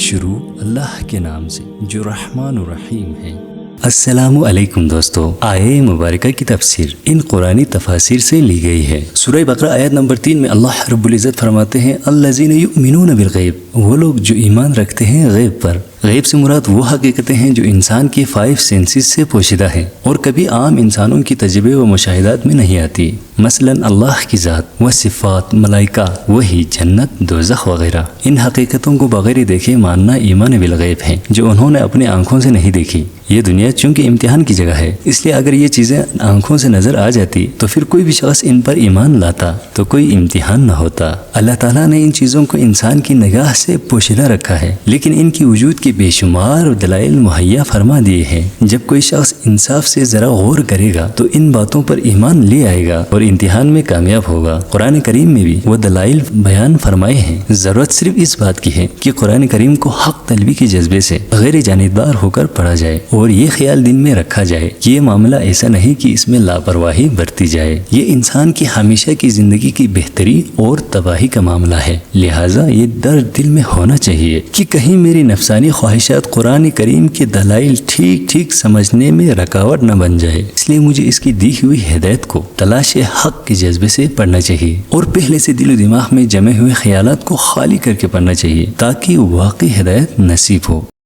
شروع اللہ کے نام سے جو رحمان و رحیم ہے۔ السلام علیکم دوستو، آیہ مبارکہ کی تفسیر ان قرآنی تفاسیر سے لی گئی ہے۔ سورہ بقرہ آیت نمبر 3 میں اللہ رب العزت فرماتے ہیں الذین یؤمنون بالغیب، وہ لوگ جو ایمان رکھتے ہیں غیب پر۔ غیب سے مراد وہ حقیقتیں ہیں جو انسان کے 5 سینسز سے پوشیدہ ہیں اور کبھی عام انسانوں کی تجربے و مشاہدات میں نہیں آتی، مثلا اللہ کی ذات و صفات، ملائکہ، وحی، جنت، دوزخ وغیرہ۔ ان حقیقتوں کو بغیر دیکھے ماننا ایمان بالغیب ہے جو انہوں نے اپنی آنکھوں سے نہیں دیکھی۔ یہ دنیا چونکہ امتحان کی جگہ ہے، اس لیے اگر یہ چیزیں آنکھوں سے نظر آ جاتی تو پھر کوئی بھی شخص ان پر ایمان لاتا تو کوئی امتحان نہ ہوتا۔ اللہ تعالیٰ نے ان چیزوں کو انسان کی نگاہ سے پوشیدہ رکھا ہے، لیکن ان کی وجود کے بے شمار دلائل مہیا فرما دیے ہیں۔ جب کوئی شخص انصاف سے ذرا غور کرے گا تو ان باتوں پر ایمان لے آئے گا اور امتحان میں کامیاب ہوگا۔ قرآن کریم میں بھی وہ دلائل بیان فرمائے ہیں۔ ضرورت صرف اس بات کی ہے کہ قرآن کریم کو حق طلبی کے جذبے سے غیر جانبدار ہو کر پڑھا جائے اور یہ خیال دل میں رکھا جائے کہ یہ معاملہ ایسا نہیں کہ اس میں لاپرواہی برتی جائے۔ یہ انسان کی ہمیشہ کی زندگی کی بہتری اور تباہی کا معاملہ ہے، لہٰذا یہ درد دل میں ہونا چاہیے کہ کہیں میری نفسانی خواہشات قرآن کریم کے دلائل ٹھیک سمجھنے میں رکاوٹ نہ بن جائے۔ اس لیے مجھے اس کی دی ہوئی ہدایت کو تلاش حق کے جذبے سے پڑھنا چاہیے اور پہلے سے دل و دماغ میں جمے ہوئے خیالات کو خالی کر کے پڑھنا چاہیے تاکہ واقعی ہدایت نصیب ہو۔